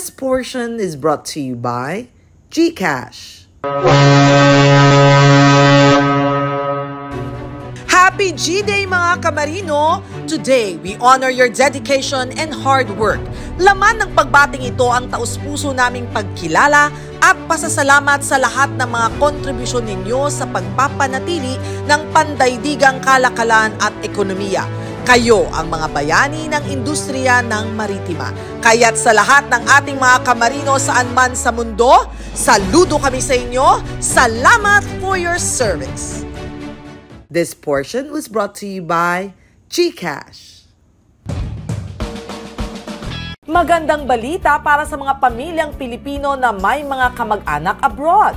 This portion is brought to you by GCash. Happy G-Day mga Kamarino! Today, we honor your dedication and hard work. Laman ng pagbating ito ang taus-puso naming pagkilala at pasasalamat sa lahat ng mga kontribusyon ninyo sa pagpapanatili ng pandaydigang kalakalan at ekonomiya. Kayo ang mga bayani ng industriya ng maritima. Kaya't sa lahat ng ating mga Kamarino saan man sa mundo, saludo kami sa inyo. Salamat for your service. This portion was brought to you by GCash. Magandang balita para sa mga pamilyang Pilipino na may mga kamag-anak abroad.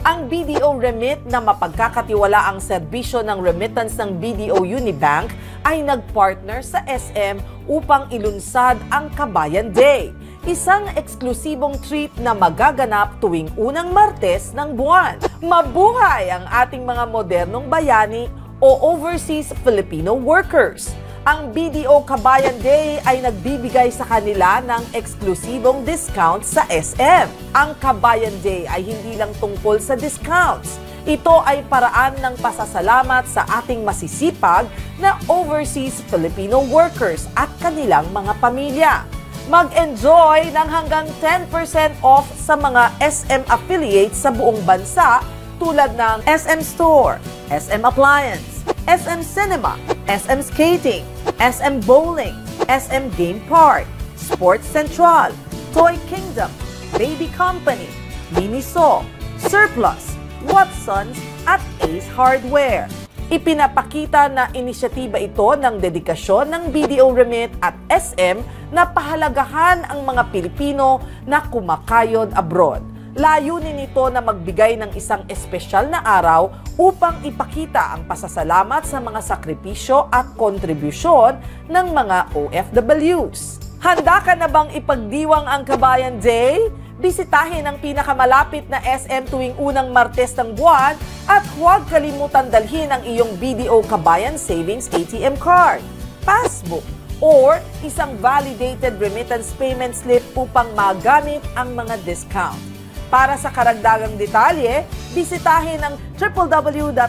Ang BDO Remit na mapagkakatiwala ang serbisyo ng remittance ng BDO Unibank ay nagpartner sa SM upang ilunsad ang Kabayan Day. Isang eksklusibong treat na magaganap tuwing unang Martes ng buwan. Mabuhay ang ating mga modernong bayani o overseas Filipino workers. Ang BDO Kabayan Day ay nagbibigay sa kanila ng eksklusibong discount sa SM. Ang Kabayan Day ay hindi lang tungkol sa discounts. Ito ay paraan ng pasasalamat sa ating masisipag na overseas Filipino workers at kanilang mga pamilya. Mag-enjoy ng hanggang 10% off sa mga SM affiliates sa buong bansa tulad ng SM Store, SM Appliance, SM Cinema, SM Skating, SM Bowling, SM Game Park, Sports Central, Toy Kingdom, Baby Company, Miniso, Surplus, Watsons at Ace Hardware. Ipinapakita na inisyatiba ito ng dedikasyon ng BDO Remit at SM na pahalagahan ang mga Pilipino na kumakayod abroad. Layunin nito na magbigay ng isang espesyal na araw upang ipakita ang pasasalamat sa mga sakripisyo at kontribusyon ng mga OFWs. Handa ka na bang ipagdiwang ang Kabayan Day? Bisitahin ang pinakamalapit na SM tuwing unang Martes ng buwan at huwag kalimutan dalhin ang iyong BDO Kabayan Savings ATM card, passbook, or isang validated remittance payment slip upang magamit ang mga discount. Para sa karagdagang detalye, bisitahin ang www.bdo.com.ph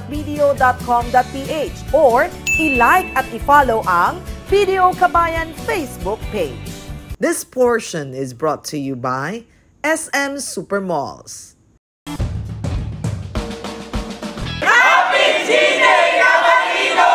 or i-like at i-follow ang BDO Kabayan Facebook page. This portion is brought to you by SM Supermalls. Happy G-Day, Kamarino!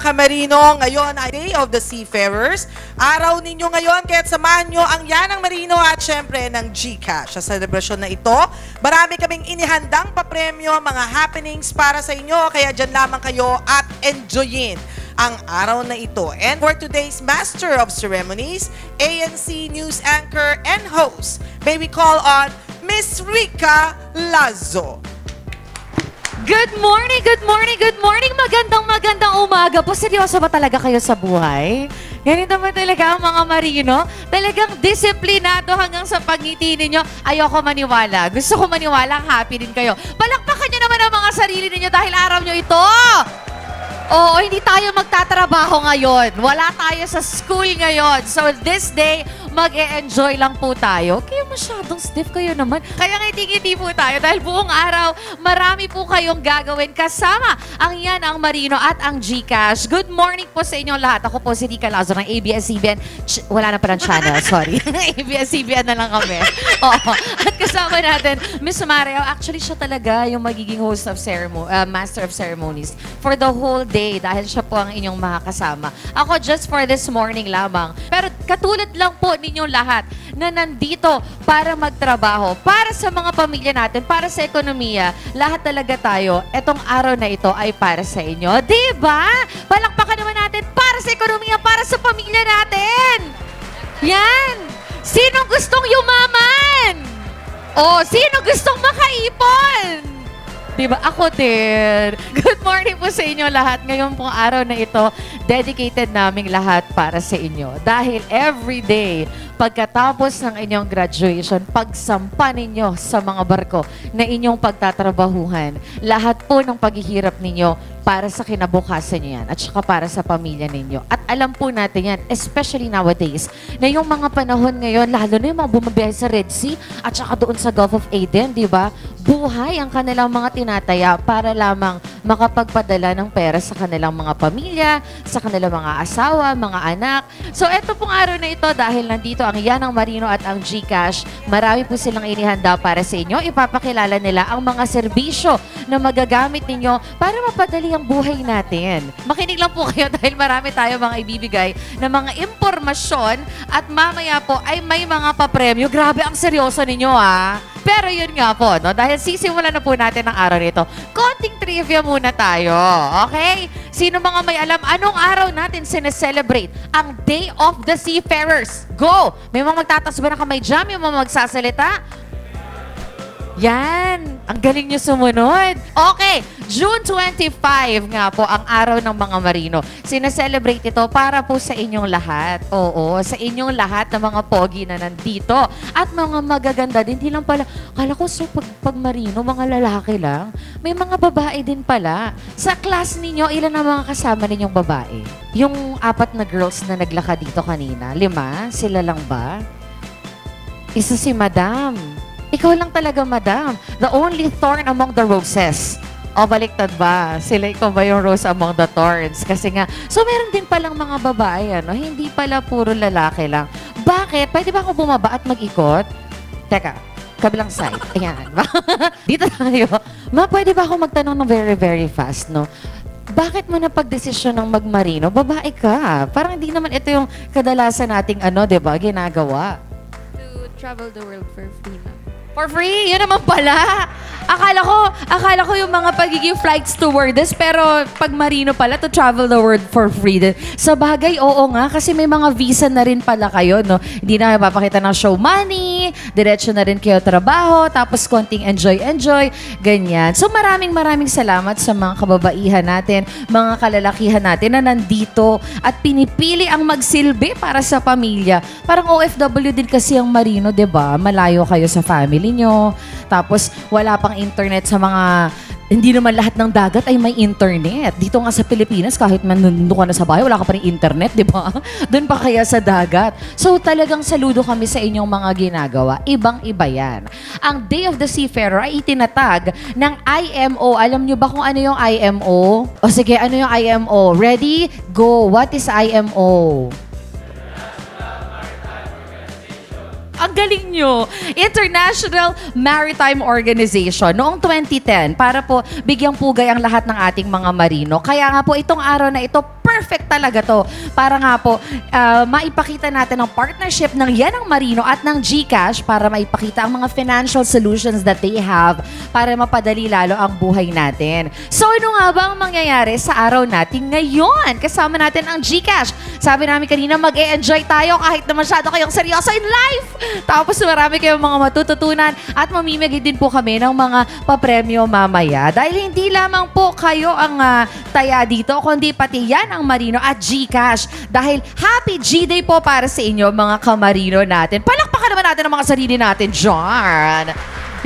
Kamarino, ngayon ay Day of the Seafarers. Araw ninyo ngayon, kaya't samahan nyo ang Yanang Marino at syempre ng GCash. Sa selebrasyon na ito, marami kaming inihandang papremyo, mga happenings para sa inyo, kaya dyan lamang kayo at enjoyin ang araw na ito. And for today's Master of Ceremonies, ANC News Anchor and Host, may we call on Miss Rica Lazo. Good morning, good morning, good morning. Magandang umaga po. Seryoso ba talaga kayo sa buhay? Ganito ba talaga ang mga marino? Talagang disiplinado hanggang sa pagngiti ninyo. Ayoko maniwala. Gusto ko maniwala, happy din kayo. Palakpakan nyo naman ang mga sarili ninyo dahil araw nyo ito. Oo, hindi tayo magtatrabaho ngayon. Wala tayo sa school ngayon. So this day, mag-e-enjoy lang po tayo. Kaya masyadong stiff kayo naman. Kaya ngiti-ngiti po tayo dahil buong araw, marami po kayong gagawin kasama ang Yanang Marino at ang GCash. Good morning po sa inyong lahat. Ako po si Rica Lazo ng ABS-CBN. Wala na pa ng channel, sorry. ABS-CBN na lang kami. Oo. At kasama natin, Miss Mario. Actually, siya talaga yung magiging host of Master of Ceremonies for the whole day dahil siya po ang inyong makakasama. Ako just for this morning lamang. Pero katulad lang po ninyong lahat na nandito para magtrabaho, para sa mga pamilya natin, para sa ekonomiya, lahat talaga tayo, etong araw na ito ay para sa inyo. Diba? Palakpakan naman natin para sa ekonomiya, para sa pamilya natin. Yan! Sinong gustong yumaman? O, sino gustong makaipon? Diba? Ako din. Good morning po sa inyo lahat. Ngayon pong araw na ito, dedicated naming lahat para sa inyo. Dahil every day, pagkatapos ng inyong graduation, pagsampa ninyo sa mga barko na inyong pagtatrabahuhan, lahat po ng paghihirap ninyo para sa kinabukasan nyo yan at saka para sa pamilya ninyo. At alam po natin yan, especially nowadays, na yung mga panahon ngayon, lalo na yung mga bumabiyahe sa Red Sea at saka doon sa Gulf of Aden, di ba? Buhay ang kanilang mga tinataya para lamang makapagpadala ng pera sa kanilang mga pamilya, sa kanilang mga asawa, mga anak. So, eto pong araw na ito, dahil nandito ang Yanang Marino at ang GCash, marami po silang inihanda para sa inyo. Ipapakilala nila ang mga serbisyo na magagamit ninyo para mapadali ang buhay natin. Makinig lang po kayo dahil marami tayo mga ibibigay na mga impormasyon at mamaya po ay may mga papremyo. Grabe, ang seryoso ninyo Pero yun nga po, no? Dahil sisimulan na po natin ang araw nito, konting trivia muna tayo, okay? Sino mga may alam, anong araw natin sineselebrate ang Day of the Seafarers? Go! May mga magtatas ba na kamay dyan? May mga magsasalita? Yan! Ang galing nyo sumunod. Okay, June 25 nga po ang araw ng mga marino. Sineselebrate ito para po sa inyong lahat. Oo, sa inyong lahat ng mga pogi na nandito. At mga magaganda din. Hindi lang pala, kala ko so pag marino, mga lalaki lang. May mga babae din pala. Sa class ninyo, ilan ang mga kasama ninyong babae? Yung 4 na girls na naglakad dito kanina, 5? Sila lang ba? Isa si Madam. Ikaw lang talaga, Madam. The only thorn among the roses. O, baliktad ba? Ikaw ba yung rose among the thorns? Kasi nga, so meron din palang mga babae, Hindi pala puro lalaki lang. Bakit? Pwede ba ako bumaba at mag-ikot? Teka, kabilang side. Ayan. Dito tayo. Pwede ba ako magtanong ng very, very fast, no? Bakit mo napag-desisyon ng magmarino? Babae ka. Parang hindi naman ito yung kadalasan nating, diba, ginagawa. To travel the world for free na. For free? Yun naman pala. Akala ko yung mga pagiging flight stewardess, pero pag marino pala, to travel the world for free din. Sa bagay, oo nga, kasi may mga visa na rin pala kayo, no? Hindi na mapapakita ng show money, diretso na rin kayo trabaho, tapos konting enjoy, ganyan. So maraming salamat sa mga kababaihan natin, mga kalalakihan natin na nandito at pinipili ang magsilbi para sa pamilya. Parang OFW din kasi ang marino, 'di ba? Malayo kayo sa family nyo, tapos wala pang internet sa mga, hindi naman lahat ng dagat ay may internet. Dito nga sa Pilipinas, kahit man nandun ka na sa bahay, wala ka pa rin internet, di ba? Doon pa kaya sa dagat. So talagang saludo kami sa inyong mga ginagawa. Ibang-iba yan. Ang Day of the Seafarer ay itinatag ng IMO. Alam nyo ba kung ano yung IMO? O sige, ano yung IMO? Ready? Go! What is IMO? Ang galing nyo. International Maritime Organization. Noong 2010, para po bigyang pugay ang lahat ng ating mga marino. Kaya nga po, itong araw na ito, perfect talaga to. Para nga po, maipakita natin ang partnership ng Yanang Marino at ng GCash para maipakita ang mga financial solutions that they have para mapadali lalo ang buhay natin. So, ano nga ba ang mangyayari sa araw natin ngayon? Kasama natin ang GCash. Sabi namin kanina, mag-e-enjoy tayo kahit na masyado kayong seryoso in life. Tapos marami kayong mga matututunan at mamimigay din po kami ng mga papremyo mamaya. Dahil hindi lamang po kayo ang taya dito, kundi pati yan ang Marino at GCash. Dahil Happy G-Day po para sa inyo, mga kamarino natin. Palakpakan naman natin ang mga sarili natin dyan.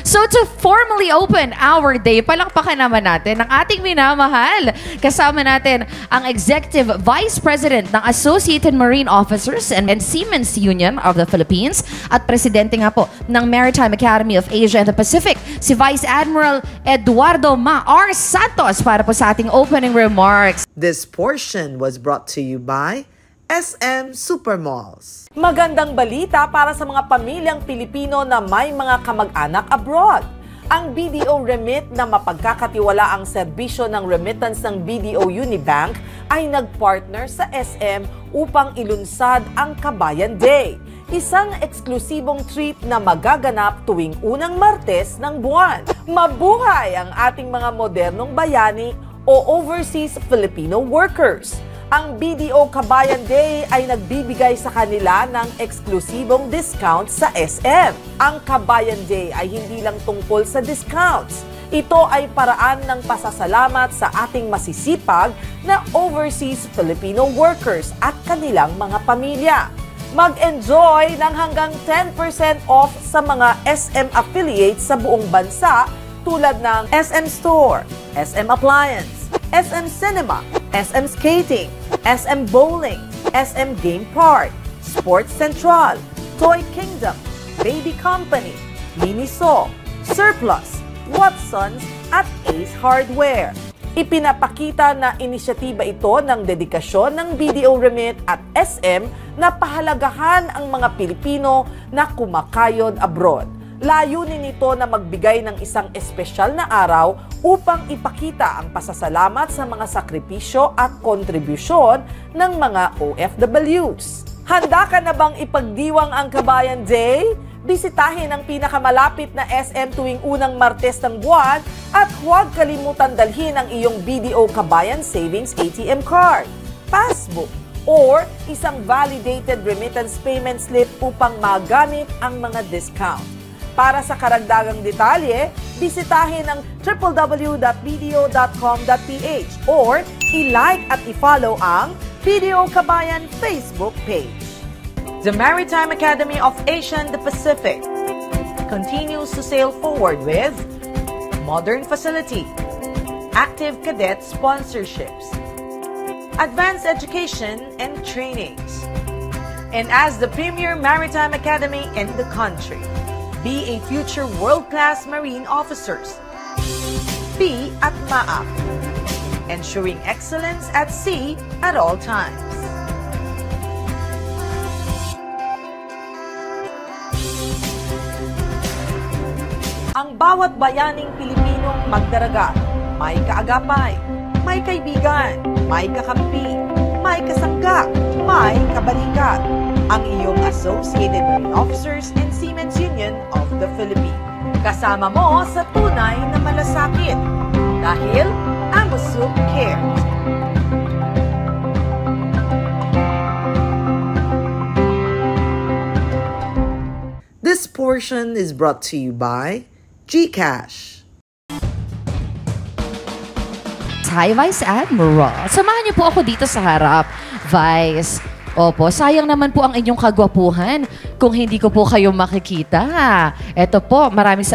So to formally open our day, palakpakan naman natin ang ating minamahal. Kasama natin ang Executive Vice President ng Associated Marine Officers and Seamen's Union of the Philippines at Presidente nga po ng Maritime Academy of Asia and the Pacific, si Vice Admiral Eduardo R. Santos para po sa ating opening remarks. This portion was brought to you by SM Supermalls. Magandang balita para sa mga pamilyang Pilipino na may mga kamag-anak abroad. Ang BDO Remit na mapagkakatiwala ang serbisyo ng remittance ng BDO Unibank ay nagpartner sa SM upang ilunsad ang Kabayan Day. Isang eksklusibong treat na magaganap tuwing unang Martes ng buwan. Mabuhay ang ating mga modernong bayani o overseas Filipino workers. Ang BDO Kabayan Day ay nagbibigay sa kanila ng eksklusibong discount sa SM. Ang Kabayan Day ay hindi lang tungkol sa discounts. Ito ay paraan ng pasasalamat sa ating masisipag na overseas Filipino workers at kanilang mga pamilya. Mag-enjoy ng hanggang 10% off sa mga SM affiliates sa buong bansa tulad ng SM Store, SM Appliance, SM Cinema, SM Skating, SM Bowling, SM Game Park, Sports Central, Toy Kingdom, Baby Company, Miniso, Surplus, Watsons at Ace Hardware. Ipinapakita na inisyatiba ito ng dedikasyon ng BDO Remit at SM na pahalagahan ang mga Pilipino na kumakayod abroad. Layunin nito na magbigay ng isang espesyal na araw upang ipakita ang pasasalamat sa mga sakripisyo at kontribusyon ng mga OFWs. Handa ka na bang ipagdiwang ang Kabayan Day? Bisitahin ang pinakamalapit na SM tuwing unang Martes ng buwan at huwag kalimutan dalhin ang iyong BDO Kabayan Savings ATM card, passbook, or isang validated remittance payment slip upang magamit ang mga discount. Para sa karagdagang detalye, bisitahin ang www.bdo.com.ph or i-like at i-follow ang BDO Kabayan Facebook page. The Maritime Academy of Asia and the Pacific continues to sail forward with modern facility, active cadet sponsorships, advanced education and trainings. And as the premier maritime academy in the country, be a future world-class marine officers. Be at MAAP, ensuring excellence at sea at all times. Ang bawat bayaning Pilipinong magdaragat, may kaagapay, may kaibigan, may kakampi, may kasangga, may kabalikat. Ang iyong Associated Marine Officers and Seamen's Union of the Philippines. Kasama mo sa tunay na malasakit. Dahil AMUSUP cares. This portion is brought to you by GCash. Hi, Vice Admiral. Samahan niyo po ako dito sa harap, Vice. Opo, sayang naman po ang inyong kagwapuhan kung hindi ko po kayo makikita. Eto po,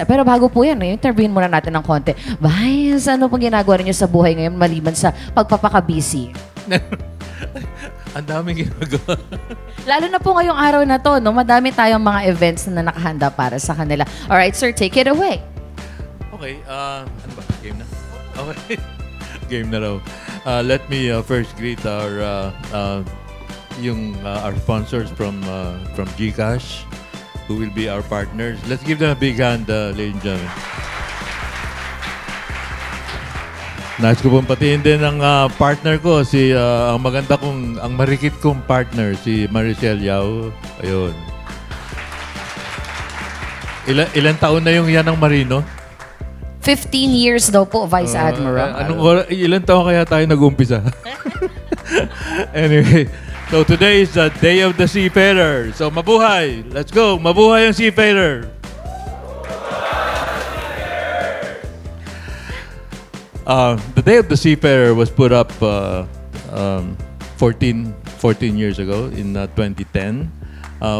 pero bago po yan, interviewin muna natin ng konti. Vice, ano pong ginagawa niyo sa buhay ngayon maliban sa pagpapaka-busy? Ang daming ginagawa. Lalo na po ngayong araw na to, no? Madami tayong mga events na nakahanda para sa kanila. Alright, sir, take it away. Okay, ano ba? Game na? Okay. Game na raw. Let me first greet our sponsors from GCash, who will be our partners. Let's give them a big hand, ladies and gentlemen. Nais ko pong patiin din ang partner ko, ang ang marikit kong partner, si Maricel Yao. Ayun. Ilan taon na yung yan ng Marino? 15 years daw po, Vice Admiral. Ilan taon kaya tayo nag-umpisa? Anyway, so today is the Day of the Seafarer. So mabuhay! Let's go! Mabuhay ang Seafarer! The Day of the Seafarer was put up 14 years ago in 2010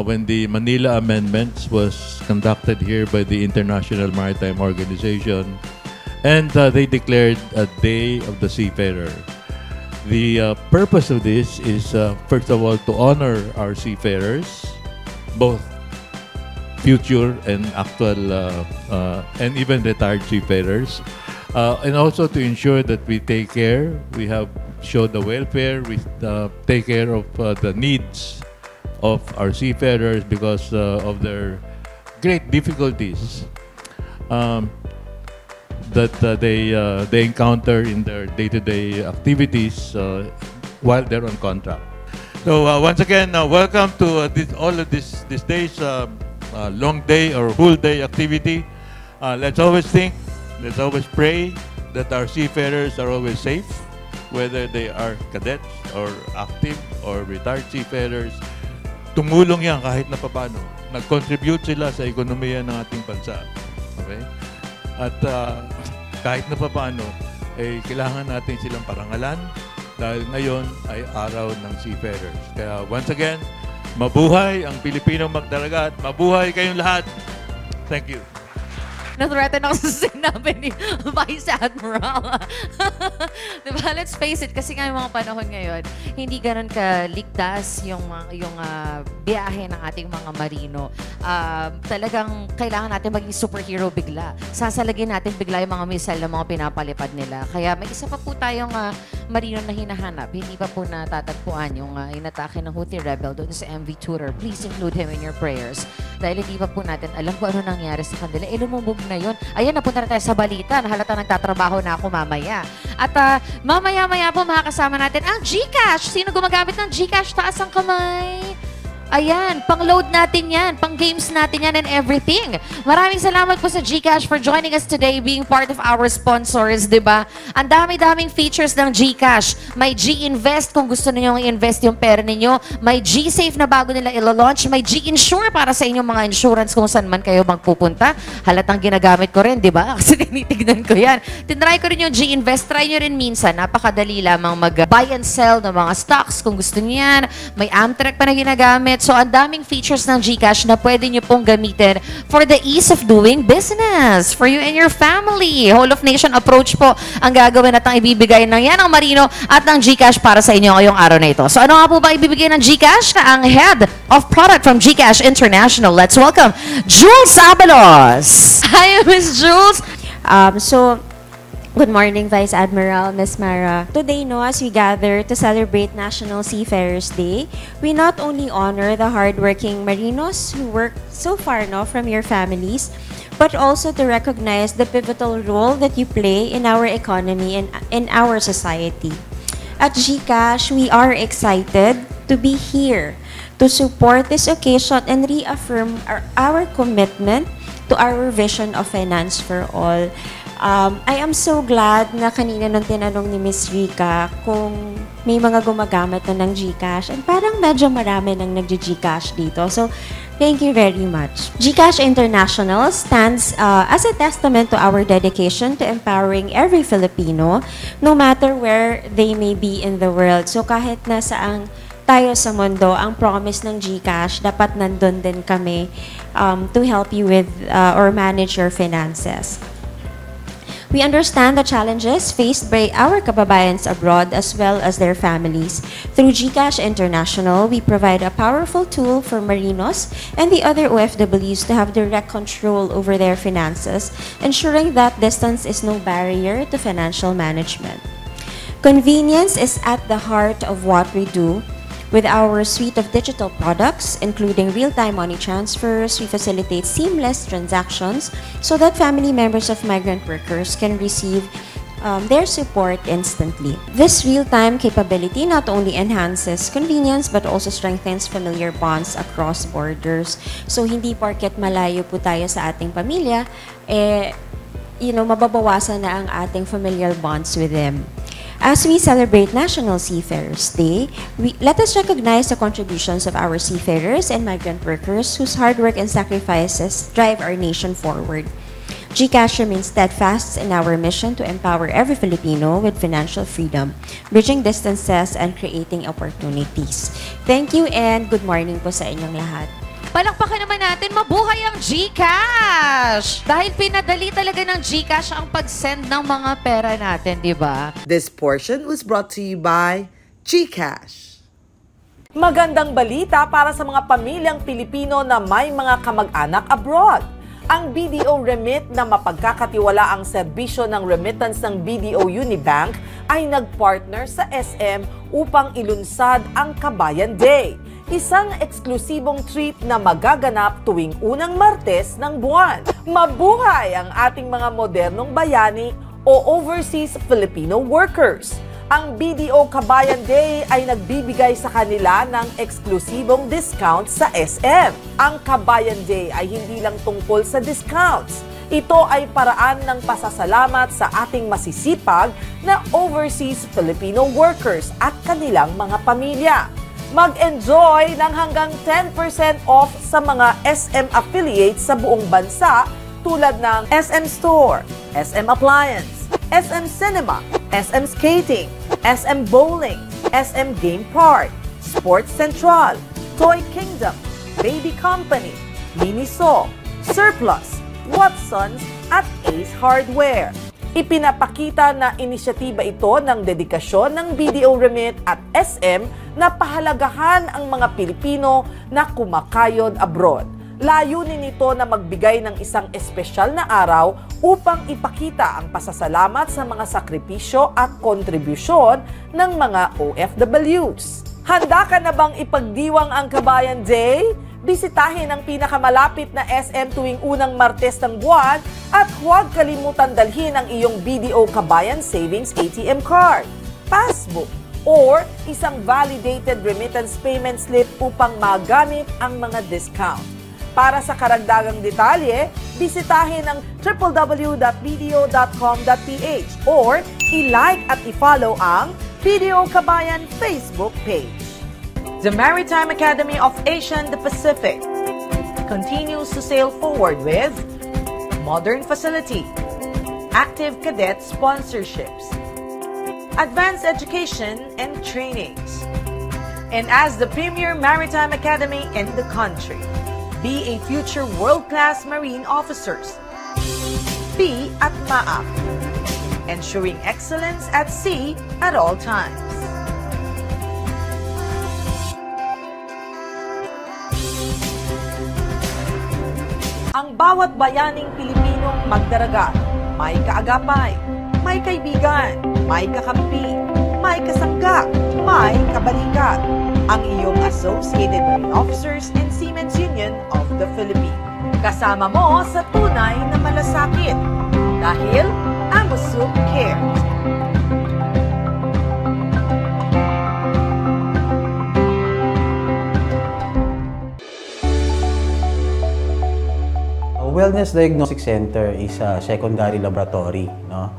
when the Manila Amendments was conducted here by the International Maritime Organization, and they declared a Day of the Seafarer. The purpose of this is, first of all, to honor our seafarers, both future and actual and even retired seafarers. And also to ensure that we take care, we have showed the welfare, we take care of the needs of our seafarers because of their great difficulties that they encounter in their day-to-day activities while they're on contract. So once again, welcome to all of this day's long day or whole day activity. Let's always think. Let's always pray that our seafarers are always safe, whether they are cadets or active or retired seafarers. Tumulong yan kahit na paano. Nag-contribute sila sa ekonomiya ng ating bansa. Okay? At kahit na papaano, kailangan natin silang parangalan dahil ngayon ay araw ng seafarers. Kaya once again, mabuhay ang Pilipinong magdaragat. Mabuhay kayong lahat. Thank you. Na-threaten ako sa sinabi ni Vice Admiral. Diba? Let's face it, kasi nga yung mga panahon ngayon, hindi ganun kaligtas yung biyahe ng ating mga marino. Talagang kailangan natin maging superhero bigla. Sasalagin natin bigla yung mga missile na mga pinapalipad nila. Kaya may isa pa po tayong marino na hinahanap. Hindi pa po natatagpuan yung inatake ng Houthi rebel doon sa MV Tudor. Please include him in your prayers. Dahil hindi pa po natin alam kung ano nangyari sa kanila. Lumubog na yun. Ayan, napunta na tayo sa balita. Halata nagtatrabaho na ako mamaya. At mamaya-maya po makakasama natin ang GCash. Sino gumagamit ng GCash? Taas ang kamay. Ayan, pang-load natin yan, pang-games natin yan and everything. Maraming salamat po sa GCash for joining us today, being part of our sponsors, di ba? Ang dami-daming features ng GCash. May G-Invest kung gusto niyo i-invest yung pera ninyo. May G-Safe na bago nila ilo-launch. May G-Insure para sa inyong mga insurance kung saan man kayo magpupunta. Halatang ginagamit ko rin, di ba? Kasi tinitignan ko yan. Tinry ko rin yung G-Invest. Try nyo rin minsan. Napakadali lamang mag-buy and sell ng mga stocks kung gusto niyo yan. May Amtrak pa na ginagamit. So, ang daming features ng GCash na pwede nyo pong gamitin for the ease of doing business for you and your family. Whole of Nation approach po ang gagawin at ang ibibigay ng yan ang Marino at ng GCash para sa inyo ngayong araw na ito. So, ano nga po ba ibibigay ng GCash? Ang Head of Product from GCash International. Let's welcome Jules Abalos. Hi, Miss Jules. Good morning, Vice Admiral, Ms. Mara. Today, as we gather to celebrate National Seafarers Day, we not only honor the hardworking marinos who work so far from your families, but also to recognize the pivotal role that you play in our economy and in our society. At GCash, we are excited to be here to support this occasion and reaffirm our commitment to our vision of finance for all. I am so glad na kanina nung tinanong ni Ms. Rica kung may mga gumagamit na ng GCash and parang medyo marami nang nag-GCash dito. So, thank you very much. GCash International stands as a testament to our dedication to empowering every Filipino, no matter where they may be in the world. So, kahit nasaan tayo sa mundo, ang promise ng GCash, dapat nandun din kami to help you with or manage your finances. We understand the challenges faced by our kababayans abroad as well as their families. Through GCash International, we provide a powerful tool for marinos and the other OFWs to have direct control over their finances, ensuring that distance is no barrier to financial management. Convenience is at the heart of what we do. With our suite of digital products, including real-time money transfers, we facilitate seamless transactions so that family members of migrant workers can receive their support instantly. This real-time capability not only enhances convenience but also strengthens familiar bonds across borders. So, hindi porket malayo po tayo sa ating pamilya, mababawasan na ang ating familial bonds with them. As we celebrate National Seafarers Day, let us recognize the contributions of our seafarers and migrant workers whose hard work and sacrifices drive our nation forward. GCash remains steadfast in our mission to empower every Filipino with financial freedom, bridging distances and creating opportunities. Thank you and good morning po sa inyong lahat. Palakpakan naman natin, mabuhay ang GCash! Dahil pinadali talaga ng GCash ang pag-send ng mga pera natin, di ba? This portion was brought to you by GCash. Magandang balita para sa mga pamilyang Pilipino na may mga kamag-anak abroad. Ang BDO Remit na mapagkakatiwalaang serbisyo ng remittance ng BDO Unibank ay nagpartner sa SM upang ilunsad ang Kabayan Day. Isang eksklusibong treat na magaganap tuwing unang Martes ng buwan. Mabuhay ang ating mga modernong bayani o overseas Filipino workers. Ang BDO Kabayan Day ay nagbibigay sa kanila ng eksklusibong discount sa SM. Ang Kabayan Day ay hindi lang tungkol sa discounts. Ito ay paraan ng pasasalamat sa ating masisipag na overseas Filipino workers at kanilang mga pamilya. Mag-enjoy ng hanggang 10% off sa mga SM affiliates sa buong bansa tulad ng SM Store, SM Appliance, SM Cinema, SM Skating, SM Bowling, SM Game Park, Sports Central, Toy Kingdom, Baby Company, Miniso, Surplus, Watsons at Ace Hardware. Ipinapakita na inisyatiba ito ng dedikasyon ng BDO Remit at SM na pahalagahan ang mga Pilipino na kumakayod abroad. Layunin nito na magbigay ng isang espesyal na araw upang ipakita ang pasasalamat sa mga sakripisyo at kontribusyon ng mga OFWs. Handa ka na bang ipagdiwang ang Kabayan Day? Bisitahin ang pinakamalapit na SM tuwing unang Martes ng buwan at huwag kalimutan dalhin ang iyong BDO Kabayan Savings ATM card, passbook, or isang validated remittance payment slip upang magamit ang mga discount. Para sa karagdagang detalye, bisitahin ang www.bdo.com.ph or i-like at i-follow ang BDO Kabayan Facebook page. The Maritime Academy of Asia and the Pacific continues to sail forward with modern facility, active cadet sponsorships, advanced education and trainings. And as the premier maritime academy in the country, be a future world-class marine officers. Be at MAAP, ensuring excellence at sea at all times. Ang bawat bayaning Pilipinong magdaragat, may kaagapay, may kaibigan, may kakampi, may kasangga, may kabalikat. Ang iyong Associated Marine Officers and Seamen's Union of the Philippines. Kasama mo sa tunay na malasakit. Dahil AMUSUP cares. Wellness Diagnostic Center is a secondary laboratory. No?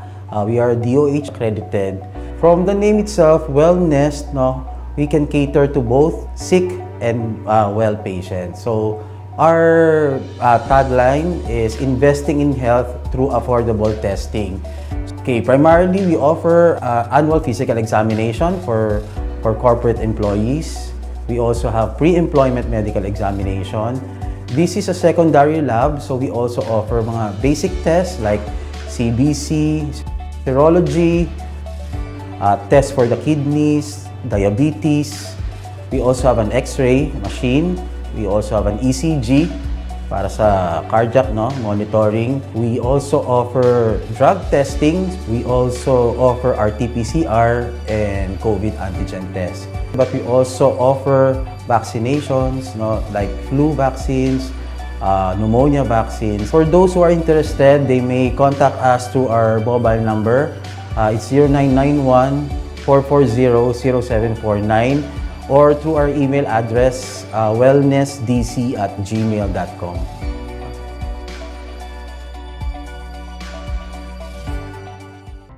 We are DOH accredited. From the name itself, wellness, no, we can cater to both sick and well patients. So our tagline is investing in health through affordable testing. Okay, primarily we offer annual physical examination for corporate employees. We also have pre-employment medical examination. This is a secondary lab, so we also offer mga basic tests like CBC, serology, tests for the kidneys, diabetes. We also have an X-ray machine. We also have an ECG para sa cardiac monitoring. We also offer drug testing. We also offer RT-PCR and COVID antigen tests. But we also offer vaccinations, like flu vaccines, pneumonia vaccines. For those who are interested, they may contact us through our mobile number. It's 0991-440-0749 or through our email address, wellnessdc@gmail.com.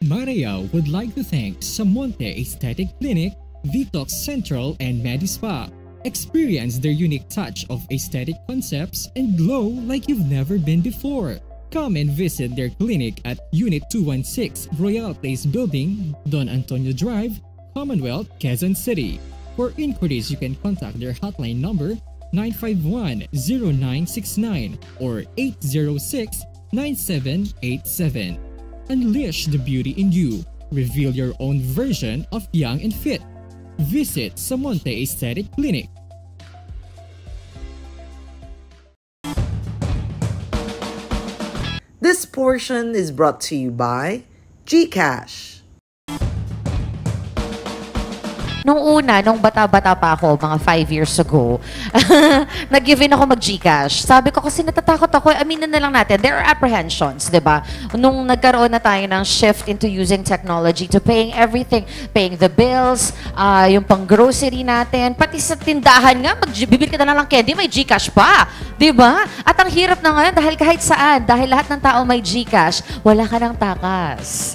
Maria would like to thank Samonte Aesthetic Clinic, Detox Central, and Medispa. Experience their unique touch of aesthetic concepts and glow like you've never been before. Come and visit their clinic at Unit 216 Royal Place Building, Don Antonio Drive, Commonwealth, Quezon City. For inquiries, you can contact their hotline number 951-0969 or 806-9787. Unleash the beauty in you. Reveal your own version of young and fit. Visit Samonte Aesthetic Clinic. This portion is brought to you by GCash. Nung una, nung bata-bata pa ako, mga 5 years ago, nag-give in ako mag-Gcash. Sabi ko kasi natatakot ako, aminin na lang natin, there are apprehensions, di ba? Nung nagkaroon na tayo ng shift into using technology to paying everything, paying the bills, yung pang-grocery natin, pati sa tindahan nga, bibili ka na lang candy, may Gcash pa, di ba? At ang hirap na ngayon dahil kahit saan, dahil lahat ng tao may Gcash, wala ka ng takas.